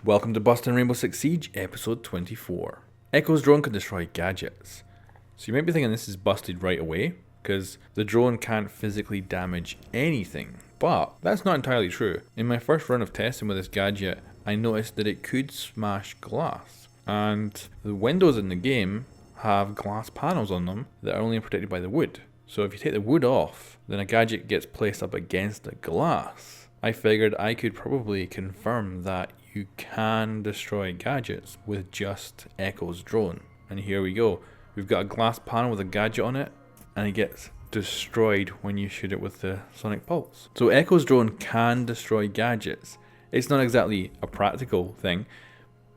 Welcome to Bustin' Rainbow Six Siege, episode 24. Echo's drone can destroy gadgets. So you might be thinking this is busted right away, because the drone can't physically damage anything. But that's not entirely true. In my first run of testing with this gadget, I noticed that it could smash glass. And the windows in the game have glass panels on them that are only protected by the wood. So if you take the wood off, then a gadget gets placed up against the glass. I figured I could probably confirm that you can destroy gadgets with just Echo's drone. And here we go. We've got a glass panel with a gadget on it, and it gets destroyed when you shoot it with the sonic pulse. So Echo's drone can destroy gadgets. It's not exactly a practical thing,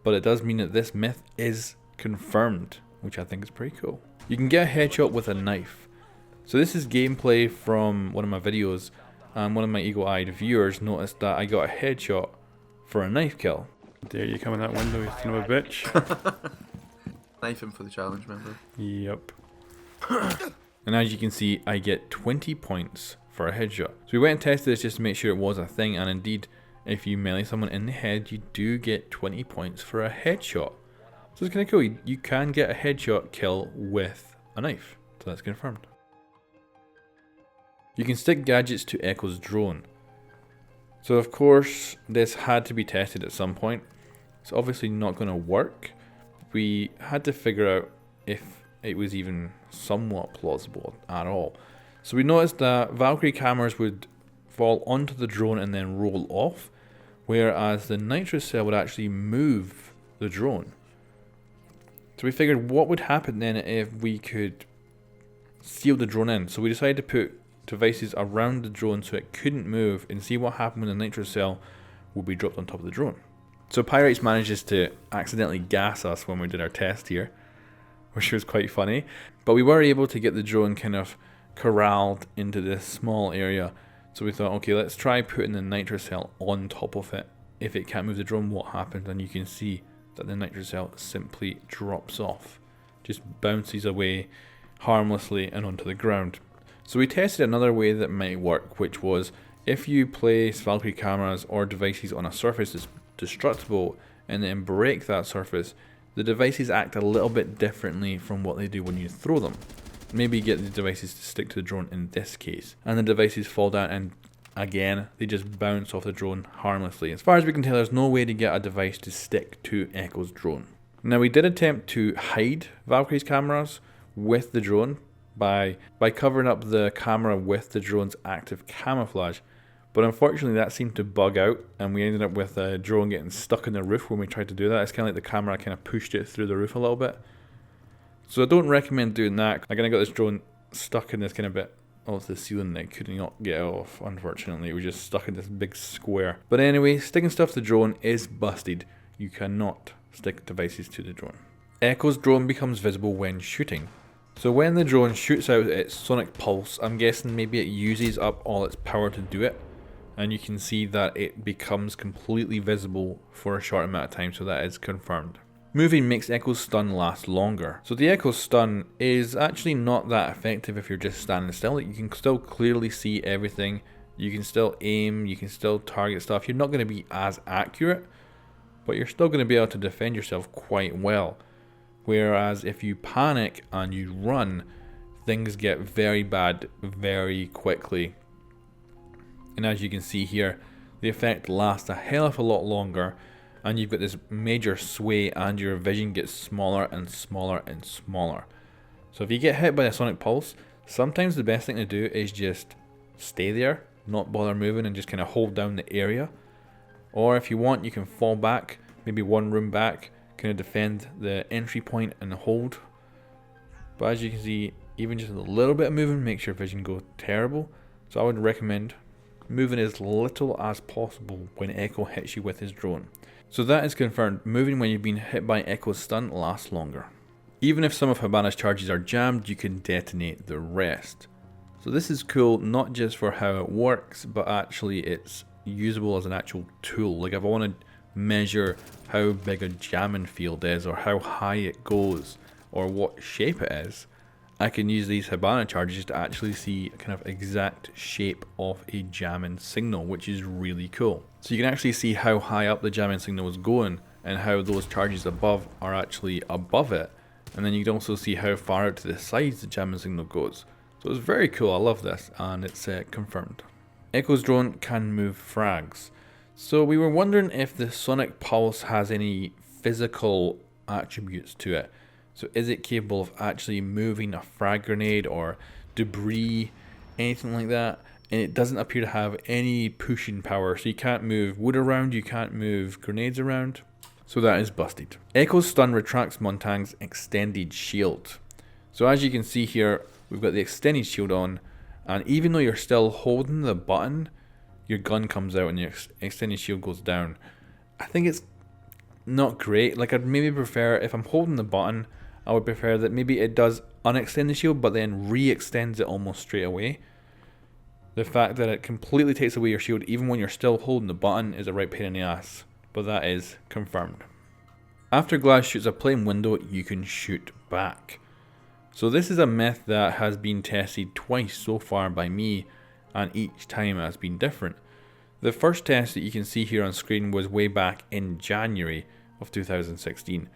but it does mean that this myth is confirmed, which I think is pretty cool. You can get a headshot with a knife. So this is gameplay from one of my videos, and one of my eagle-eyed viewers noticed that I got a headshot for a knife kill. Dare you come in that window, you son of a bitch. Knife him for the challenge, remember? Yep. And as you can see, I get 20 points for a headshot. So we went and tested this just to make sure it was a thing, and indeed, if you melee someone in the head, you do get 20 points for a headshot. So it's kind of cool. You can get a headshot kill with a knife. So that's confirmed. You can stick gadgets to Echo's drone. So of course, this had to be tested at some point. It's obviously not going to work. We had to figure out if it was even somewhat plausible at all. So we noticed that Valkyrie cameras would fall onto the drone and then roll off, whereas the nitrous cell would actually move the drone. So we figured what would happen then if we could seal the drone in. So we decided to put devices around the drone so it couldn't move and see what happened when the nitrous cell would be dropped on top of the drone. So Pyrex manages to accidentally gas us when we did our test here, which was quite funny. But we were able to get the drone kind of corralled into this small area. So we thought, okay, let's try putting the nitrous cell on top of it. If it can't move the drone, what happens? And you can see that the nitrous cell simply drops off, just bounces away harmlessly and onto the ground. So we tested another way that might work, which was if you place Valkyrie cameras or devices on a surface that's destructible and then break that surface, the devices act a little bit differently from what they do when you throw them. Maybe get the devices to stick to the drone in this case, and the devices fall down and again they just bounce off the drone harmlessly. As far as we can tell, there's no way to get a device to stick to Echo's drone. Now we did attempt to hide Valkyrie's cameras with the drone by covering up the camera with the drone's active camouflage, but unfortunately that seemed to bug out and we ended up with a drone getting stuck in the roof when we tried to do that. It's kind of like the camera kind of pushed it through the roof a little bit. So I don't recommend doing that. I kind of got this drone stuck in this kind of bit of the ceiling that I could not get off, unfortunately. It was just stuck in this big square. But anyway, sticking stuff to the drone is busted. You cannot stick devices to the drone. Echo's drone becomes visible when shooting. So when the drone shoots out its sonic pulse, I'm guessing maybe it uses up all its power to do it. And you can see that it becomes completely visible for a short amount of time, so that is confirmed. Moving makes Echo's stun last longer. So the Echo's stun is actually not that effective if you're just standing still. You can still clearly see everything. You can still aim, you can still target stuff. You're not going to be as accurate, but you're still going to be able to defend yourself quite well. Whereas if you panic and you run, things get very bad very quickly. And as you can see here, the effect lasts a hell of a lot longer, and you've got this major sway and your vision gets smaller and smaller and smaller. So if you get hit by a sonic pulse, sometimes the best thing to do is just stay there, not bother moving, and just kind of hold down the area. Or if you want, you can fall back, maybe one room back, kind of defend the entry point and hold. But as you can see, even just a little bit of movement makes your vision go terrible. So I would recommend moving as little as possible when Echo hits you with his drone. So that is confirmed. Moving when you've been hit by Echo's stun lasts longer. Even if some of Habana's charges are jammed, you can detonate the rest. So this is cool, not just for how it works, but actually it's usable as an actual tool. Like if I want to measure how big a jamming field is, or how high it goes, or what shape it is, I can use these Hibana charges to actually see a kind of exact shape of a jamming signal, which is really cool. So you can actually see how high up the jamming signal is going and how those charges above are actually above it. And then you can also see how far out to the sides the jamming signal goes. So it's very cool, I love this, and it's confirmed. Echo's drone can move frags. So we were wondering if the sonic pulse has any physical attributes to it. So is it capable of actually moving a frag grenade or debris, anything like that? And it doesn't appear to have any pushing power, so you can't move wood around, you can't move grenades around. So that is busted. Echo's stun retracts Montang's extended shield. So as you can see here, we've got the extended shield on, and even though you're still holding the button, your gun comes out and your extended shield goes down. I think it's not great. Like, I'd maybe prefer, if I'm holding the button, I would prefer that maybe it does unextend the shield but then re-extends it almost straight away. The fact that it completely takes away your shield even when you're still holding the button is a right pain in the ass, but that is confirmed. After GLAZ shoots a plain window, you can shoot back. So this is a myth that has been tested twice so far by me, and each time it has been different. The first test that you can see here on screen was way back in January of 2016.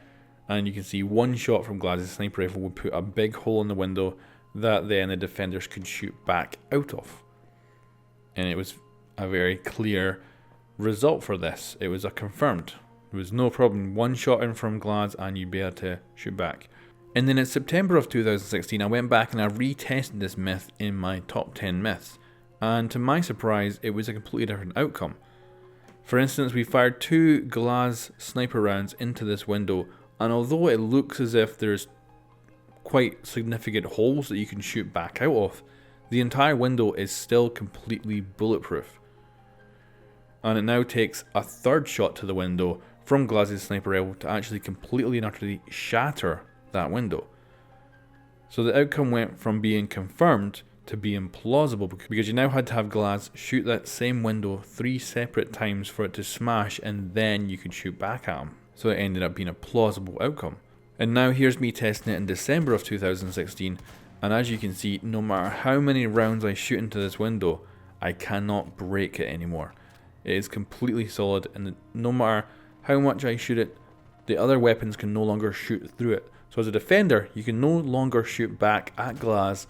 And you can see one shot from GLAZ's sniper rifle would put a big hole in the window that then the defenders could shoot back out of. And it was a very clear result for this. It was a confirmed. There was no problem. One shot in from GLAZ and you'd be able to shoot back. And then in September of 2016, I went back and I retested this myth in my top 10 myths. And to my surprise, it was a completely different outcome. For instance, we fired 2 GLAZ sniper rounds into this window, and although it looks as if there's quite significant holes that you can shoot back out of, the entire window is still completely bulletproof. And it now takes a third shot to the window from GLAZ's sniper rifle to actually completely and utterly shatter that window. So the outcome went from being confirmed to being plausible, because you now had to have GLAZ shoot that same window 3 separate times for it to smash, and then you could shoot back at them. So it ended up being a plausible outcome. And now here's me testing it in December of 2016, and as you can see, no matter how many rounds I shoot into this window, I cannot break it anymore. It is completely solid, and no matter how much I shoot it, the other weapons can no longer shoot through it. So as a defender, you can no longer shoot back at GLAZ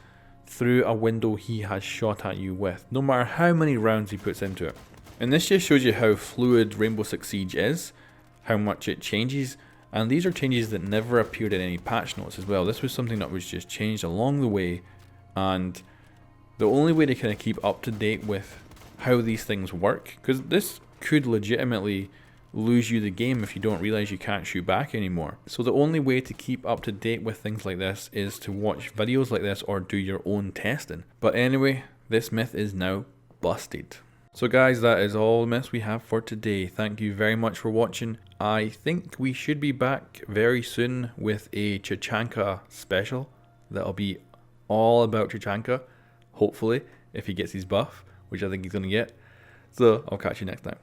through a window he has shot at you with, no matter how many rounds he puts into it. And this just shows you how fluid Rainbow Six Siege is, how much it changes, and these are changes that never appeared in any patch notes as well. This was something that was just changed along the way, and the only way to kind of keep up to date with how these things work, because this could legitimately lose you the game if you don't realize you can't shoot back anymore. So the only way to keep up to date with things like this is to watch videos like this or do your own testing. But anyway, this myth is now busted. So guys, that is all the myths we have for today. Thank you very much for watching. I think we should be back very soon with a Chachanka special. That'll be all about Chachanka, hopefully, if he gets his buff, which I think he's going to get. So I'll catch you next time.